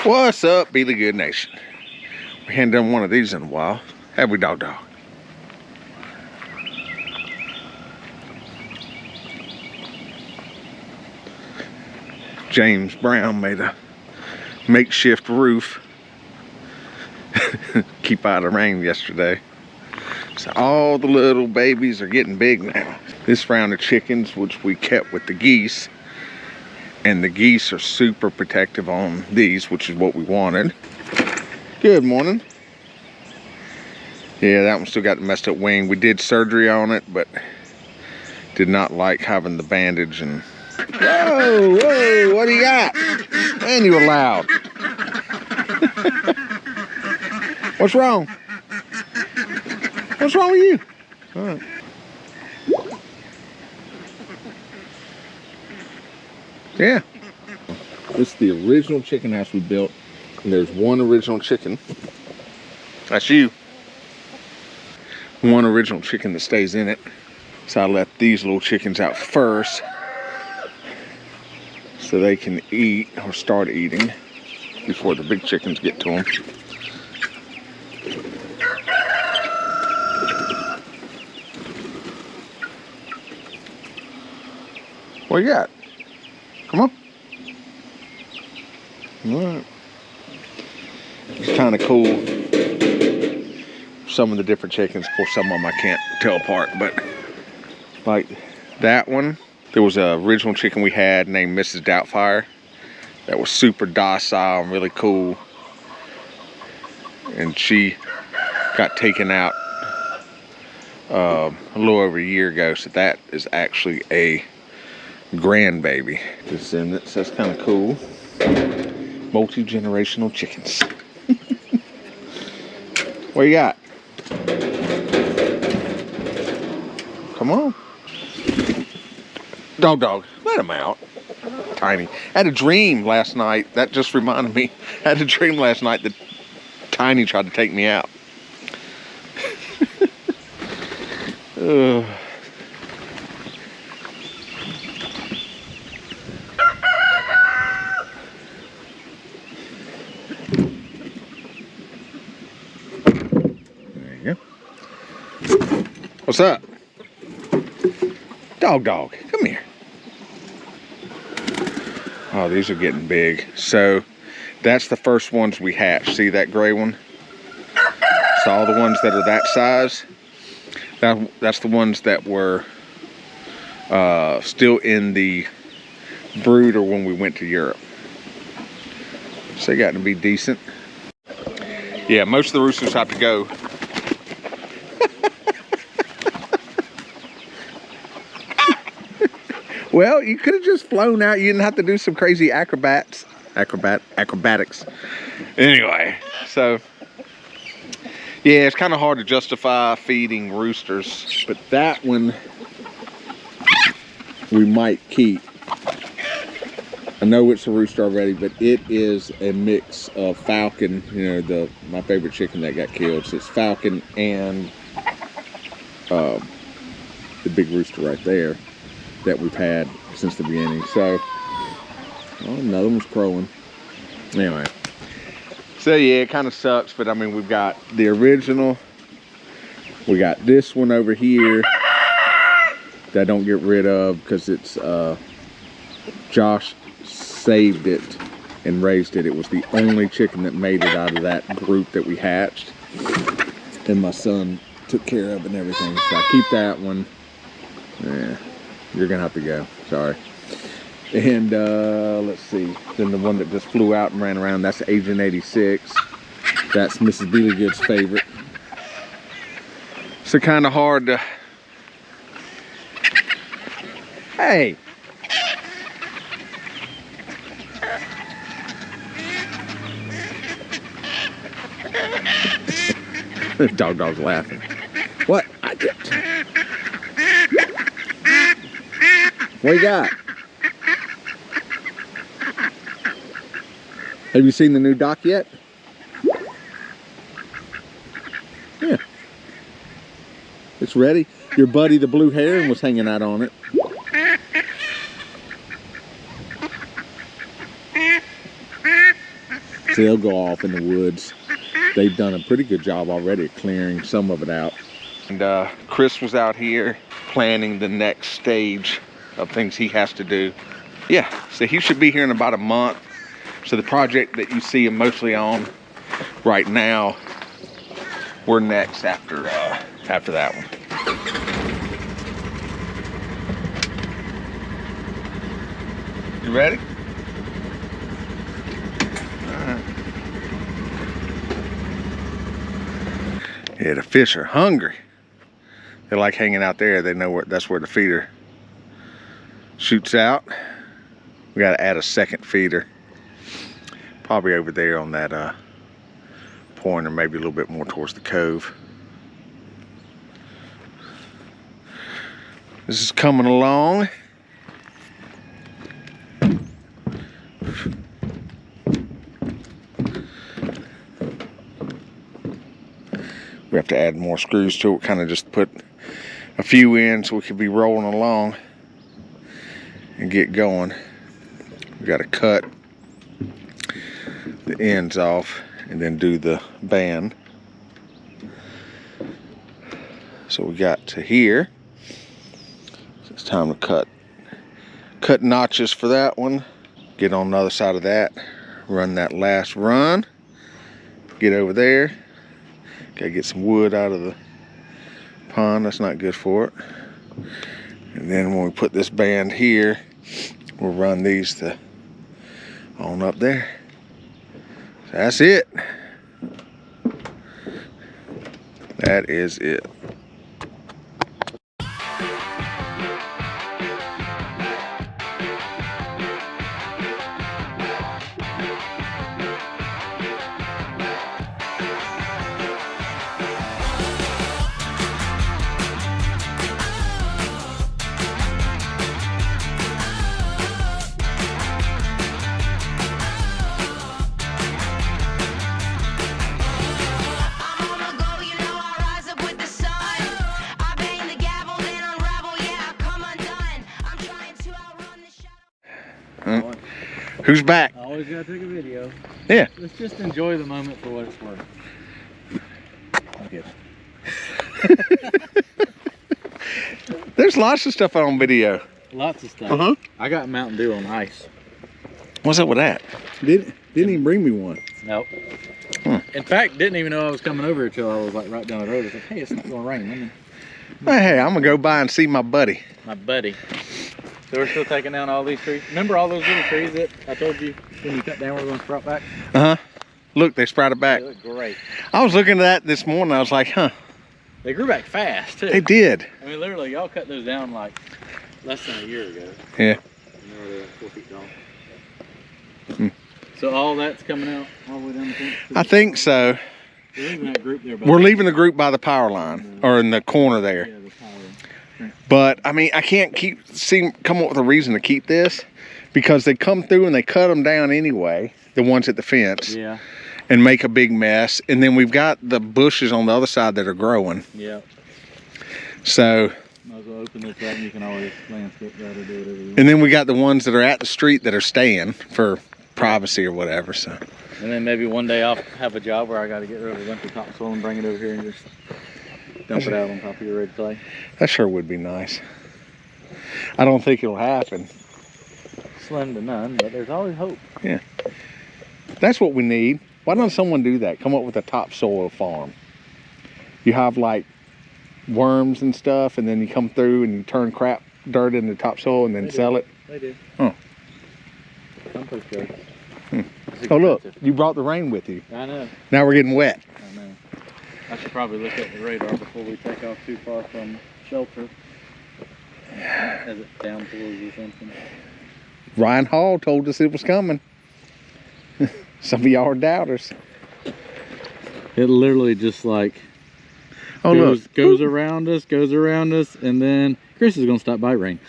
What's up, Be the Good Nation? We hadn't done one of these in a while, have we, dog? James Brown made a makeshift roof. Keep out of rain yesterday. So all the little babies are getting big now. This round of chickens, which we kept with the geese, and the geese are super protective on these, which is what we wanted. Good morning. Yeah, that one still got the messed up wing. We did surgery on it, but did not like having the bandage. And whoa, whoa, what do you got? Man, you were loud. What's wrong? What's wrong with you? All right. Yeah. This is the original chicken house we built. And there's one original chicken. That's you. One original chicken that stays in it. So I let these little chickens out first so they can eat or start eating before the big chickens get to them. What you got? Come on. All right. It's kind of cool. Some of the different chickens, of course, some of them I can't tell apart, but like that one, there was an original chicken we had named Mrs. Doubtfire that was super docile and really cool. And she got taken out a little over a year ago, so that is actually a grandbaby. Descendants, that's kind of cool. Multi-generational chickens. What you got? Come on. Dog, let him out. Tiny. I had a dream last night. That just reminded me. I had a dream last night that Tiny tried to take me out. What's up? Dog, come here. Oh, these are getting big. So that's the first ones we hatched. See that gray one? So all the ones that are that size, that's the ones that were still in the brooder when we went to Europe. So they got to be decent. Yeah, most of the roosters have to go. Well, you could have just flown out. You didn't have to do some crazy acrobatics. Anyway, so yeah, it's kind of hard to justify feeding roosters, but that one we might keep. I know it's a rooster already, but it is a mix of falcon, you know, my favorite chicken that got killed. So it's falcon and the big rooster right there that we've had since the beginning. So, oh, another one's crowing. Anyway, so yeah, it kind of sucks, but I mean, we've got the original. We got this one over here that I don't get rid of because it's Josh saved it and raised it. It was the only chicken that made it out of that group that we hatched, and my son took care of it and everything. So I keep that one. Yeah. You're gonna have to go, sorry. And let's see, then the one that just flew out and ran around, that's Agent 86. That's Mrs. Beelygood's favorite. So kind of hard to, hey. Dog's laughing. What? I did. What you got? Have you seen the new dock yet? Yeah. It's ready. Your buddy, the blue heron, was hanging out on it. So they'll go off in the woods. They've done a pretty good job already of clearing some of it out. And Chris was out here planning the next stage of things he has to do. Yeah, so he should be here in about a month. So the project that you see him mostly on right now, we're next after that one. You ready? Yeah, the fish are hungry. They like hanging out there. They know that's where the feeder shoots out. We got to add a second feeder. Probably over there on that point, or maybe a little bit more towards the cove. This is coming along. We have to add more screws to it, kind of just put a few in so we could be rolling along and get going. We got to cut the ends off and then do the band. So we got to here. So it's time to cut notches for that one. Get on the other side of that, run that last run, get over there. Gotta get some wood out of the pond. That's not good for it. And then when we put this band here, we'll run these on up there. So that's it. That is it. Who's back? I always gotta take a video. Yeah. Let's just enjoy the moment for what it's worth. Okay. There's lots of stuff on video. Lots of stuff. I got Mountain Dew on ice. What's up with that? Didn't even bring me one. Nope. In fact, didn't even know I was coming over until I was like right down the road. I was like, hey, it's not gonna rain. Hey, I'm gonna go by and see my buddy. My buddy. So we're still taking down all these trees. Remember all those little trees that I told you when you cut down we're going to sprout back? Look, they sprouted back. They look great. I was looking at that this morning. I was like, huh. They grew back fast too. They did. I mean, literally, y'all cut those down like less than a year ago. Yeah. And they were like 4 feet tall. So all that's coming out all the way down the fence? I think so. We're leaving that group there. We're leaving the group by the power line, or in the corner there. Yeah, the power line. But I mean, I can't come up with a reason to keep this, because they come through and they cut them down anyway, the ones at the fence, yeah, and make a big mess. And then we've got the bushes on the other side that are growing. Yeah. So. Might as well open this up and you can always landscape that or do whatever you want. And then we got the ones that are at the street that are staying for privacy or whatever. So. And then maybe one day I'll have a job where I got to get rid of a bunch of topsoil and bring it over here and just dump it out on top of your red clay. That sure would be nice. I don't think it'll happen. Slim to none, but there's always hope. Yeah. That's what we need. Why don't someone do that? Come up with a topsoil farm. You have like worms and stuff, and then you come through and you turn crap dirt into topsoil and then sell it. They do. Oh. Compost dirt. Oh look, you brought the rain with you. I know. Now we're getting wet. I know. I should probably look at the radar before we take off too far from shelter. As it down towards or something. Ryan Hall told us it was coming. Some of y'all are doubters. It literally just like goes around us, and then Chris is gonna stop by rain.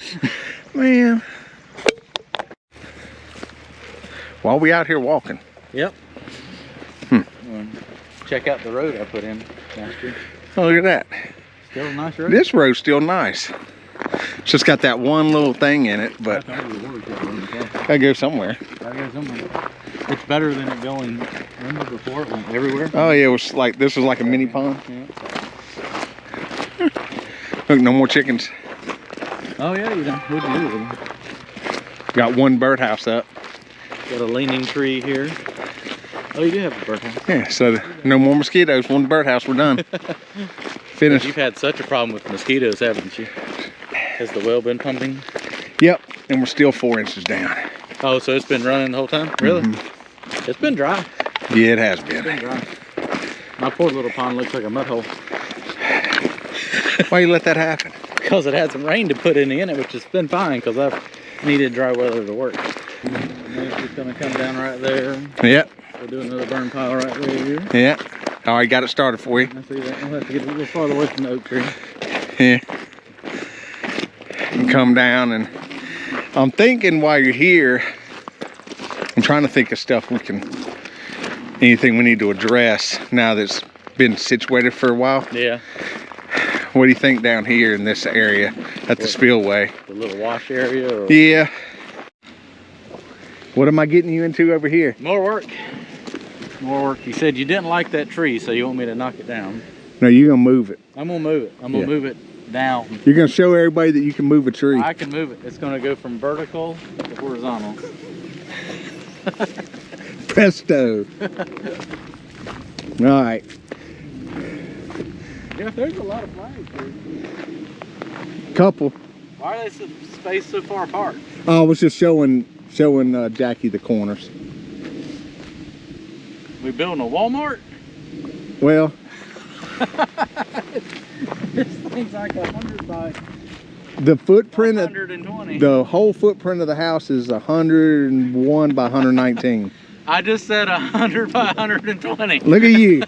Man. While we out here walking. Yep. Check out the road I put in last year. Oh, look at that. Still a nice road. This road's still nice. It's just got that one little thing in it, but gotta go somewhere. Gotta go somewhere. It's better than it going, remember before it went everywhere? Oh yeah, it was like, this was like a mini pond. Yeah. Look, no more chickens. Oh yeah, you know, what'd you do with them? Got one birdhouse up. Got a leaning tree here. Oh, you do have a birdhouse. Yeah, so no more mosquitoes. One birdhouse, we're done. Finished. You've had such a problem with mosquitoes, haven't you? Has the well been pumping? Yep, and we're still 4 inches down. Oh, so it's been running the whole time? Really? Mm-hmm. It's been dry. Yeah, it has been. It's been dry. My poor little pond looks like a mud hole. Why you let that happen? Because it had some rain to put in it, which has been fine because I've needed dry weather to work. It's just gonna come down right there. Yep. We'll do another burn pile right there here. Yeah. All right, got it started for you. I see that. I'll have to get a little farther away from the oak tree. Yeah. And come down, and I'm thinking while you're here, I'm trying to think of stuff anything we need to address now that's been situated for a while. Yeah. What do you think down here in this area at the spillway? The little wash area? Or... Yeah. What am I getting you into over here? More work. More work. You said you didn't like that tree, so you want me to knock it down. No, you're gonna move it. I'm gonna move it. I'm gonna move it down. You're gonna show everybody that you can move a tree. I can move it. It's gonna go from vertical to horizontal. Presto. All right. Yeah, there's a lot of flags here. Couple. Why are they spaced so far apart? I was just showing Jackie the corners. We building a Walmart? Well, this thing's like 100 by the footprint 120. The whole footprint of the house is 101 by 119. I just said 100 by 120. Look at you.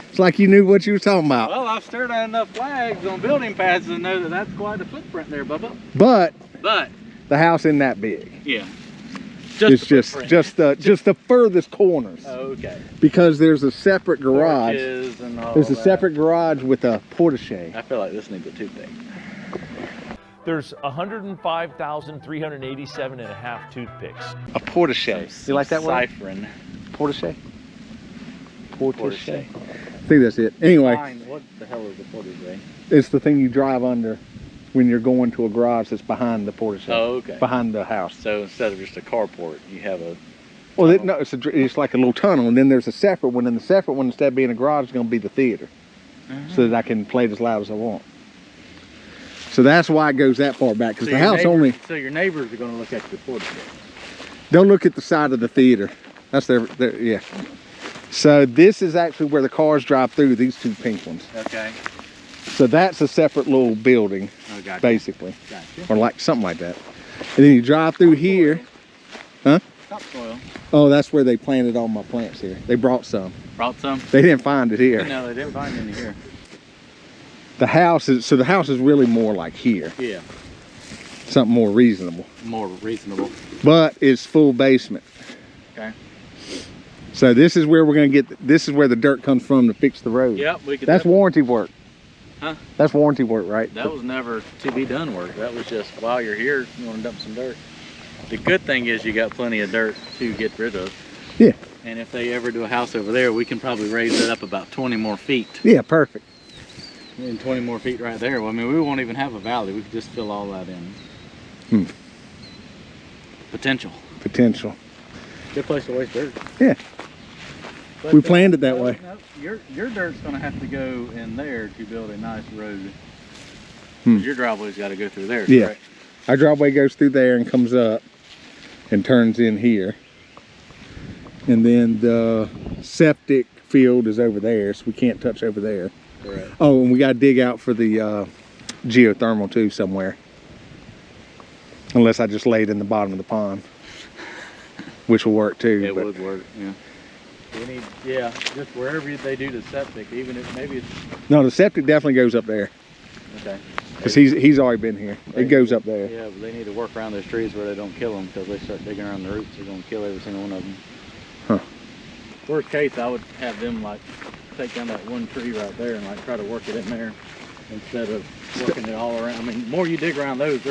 It's like you knew what you were talking about. Well, I've stared at enough flags on building pads to know that that's quite a footprint there, Bubba. But the house isn't that big. Yeah. It's just the furthest corners. Oh, okay. Because there's a separate garage. And all there's a that. separate garage with a portiche. I feel like this needs a toothpick. There's 105,387 and a half toothpicks. A portiche. You like that word? Ciphering. Portiche? Portiche. I think that's it. Anyway. What the hell is a portiche? It's the thing you drive under when you're going to a garage that's behind the portiche. Oh, okay. Behind the house. So instead of just a carport, you have a... Well, it's like a little tunnel, and then there's a separate one, and the separate one, instead of being a garage, is going to be the theater. So that I can play it as loud as I want. So that's why it goes that far back, because the house only... So your neighbors are going to look at your portiche. They'll look at the side of the theater. That's their, yeah. So this is actually where the cars drive through, these two pink ones. Okay. So that's a separate little building, gotcha. basically. Gotcha. Or like something like that. And then you drive through here. Huh? Topsoil. Oh, that's where they planted all my plants here. They brought some. Brought some? They didn't find it here. No, they didn't find any here. The house is really more like here. Yeah. Something more reasonable. More reasonable. But it's full basement. Okay. So this is where we're gonna this is where the dirt comes from to fix the road. Yep, we could. That's warranty work. Huh? That's warranty work, right? That was never to be done work. That was just while you're here, you want to dump some dirt. The good thing is you got plenty of dirt to get rid of. Yeah. And if they ever do a house over there, we can probably raise it up about 20 more feet. Yeah, perfect. And 20 more feet right there. Well, I mean, we won't even have a valley. We could just fill all that in. Potential. Potential. Good place to waste dirt. Yeah. But, we planned it that way. No, your dirt's going to have to go in there to build a nice road. Your driveway's got to go through there. Yeah. Correct? Our driveway goes through there and comes up and turns in here. And then the septic field is over there, so we can't touch over there. Correct. Oh, and we got to dig out for the geothermal too somewhere. Unless I just lay it in the bottom of the pond, which will work too. It would work, yeah. We need, just wherever they do the septic, even if maybe it's... No, the septic definitely goes up there. Okay. Because he's already been here. It goes up there. Yeah, but they need to work around those trees where they don't kill them, because they start digging around the roots, they're going to kill every single one of them. Huh. Worst case, I would have them like take down that one tree right there and like try to work it in there instead of working it all around. I mean, the more you dig around those,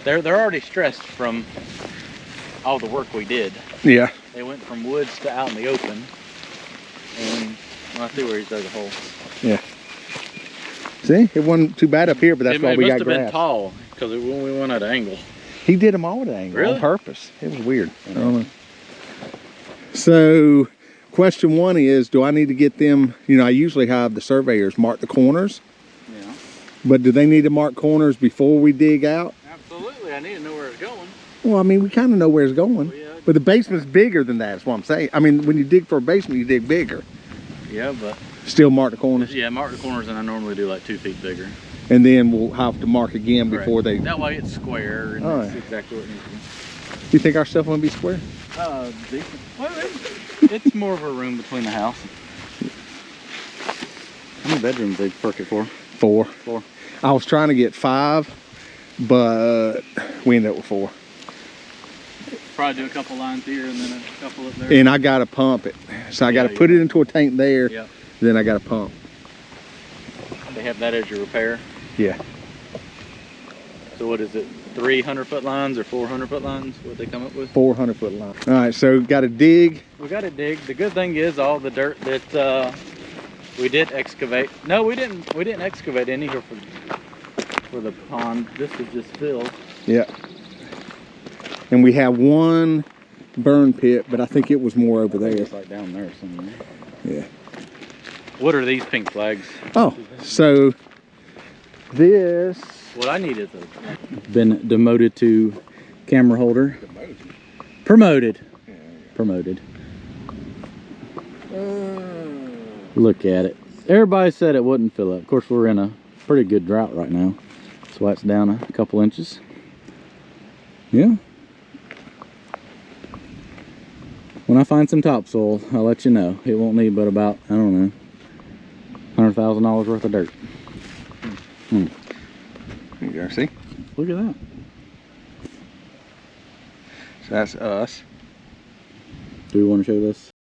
they're already stressed from all the work we did. Yeah. They went from woods to out in the open. And well, I see where he's dug a hole. Yeah. See, it wasn't too bad up here, but that's why we got It must have grass. been tall, because when we went at an angle. He did them all at an angle Really? on purpose. It was weird. I don't know. So, question one is, do I need to get them, you know, I usually have the surveyors mark the corners, Yeah. but do they need to mark corners before we dig out? Absolutely, I need to know where it's going. Well, I mean, we kind of know where it's going, Well, yeah. but the basement's bigger than that, is what I'm saying. I mean, when you dig for a basement, you dig bigger. Yeah, but Still mark the corners, yeah, mark the corners, and I normally do like 2 feet bigger. and then we'll have to mark again Correct. before they... That way it's square, and Oh, that's yeah. exactly what it needs to be. You think our stuff will be square? Decent. Well, it's more of a room between the house. How many bedrooms they perk it for? 4. 4. I was trying to get 5, but we ended up with 4. Probably do a couple lines here and then a couple up there. And I gotta pump it, so I gotta Yeah, put it into a tank there. Yep. Then I gotta pump. They have that as your repair. Yeah. So what is it? 300-foot lines or 400-foot lines? What they come up with? 400-foot line. All right, so got to dig. We got to dig. The good thing is all the dirt that we did excavate. No, we didn't. We didn't excavate any here for the pond. This was just filled. Yeah. And we have one burn pit, but I think it was more over there. It's like down there somewhere. Yeah. What are these pink flags? Oh, so this. What I need is been demoted to camera holder. Promoted. Promoted. Look at it. Everybody said it wouldn't fill up. Of course, we're in a pretty good drought right now. That's why it's down a couple inches. Yeah. When I find some topsoil, I'll let you know. It won't need but about, I don't know, $100,000 worth of dirt. You go, see? Look at that. So that's us. Do we want to show this?